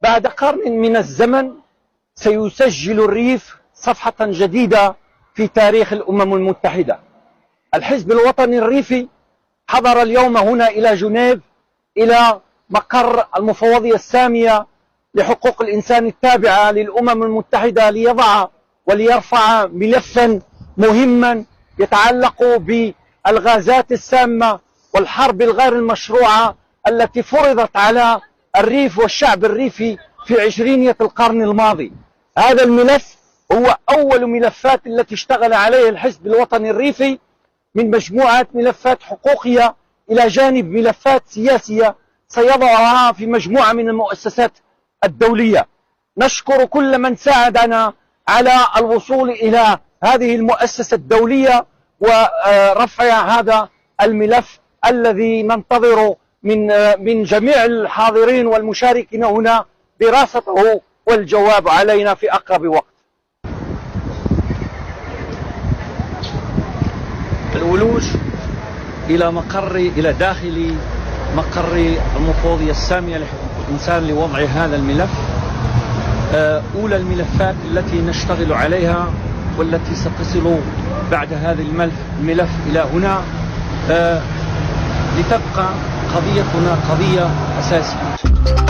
بعد قرن من الزمن سيسجل الريف صفحة جديدة في تاريخ الأمم المتحدة. الحزب الوطني الريفي حضر اليوم هنا إلى جنيف، إلى مقر المفوضية السامية لحقوق الإنسان التابعة للأمم المتحدة، ليضع وليرفع ملفا مهما يتعلق بالغازات السامة والحرب الغير المشروعة التي فرضت على الريف والشعب الريفي في 20 القرن الماضي. هذا الملف هو أول ملفات التي اشتغل عليه الحزب الوطني الريفي من مجموعة ملفات حقوقية إلى جانب ملفات سياسية سيضعها في مجموعة من المؤسسات الدولية. نشكر كل من ساعدنا على الوصول إلى هذه المؤسسة الدولية ورفع هذا الملف الذي ننتظر من جميع الحاضرين والمشاركين هنا دراسته والجواب علينا في أقرب وقت. الولوج إلى داخل مقر المفوضية السامية لحقوق الإنسان لوضع هذا الملف، أولى الملفات التي نشتغل عليها والتي ستصل بعد هذا الملف إلى هنا لتبقى قضيتنا قضية أساسية.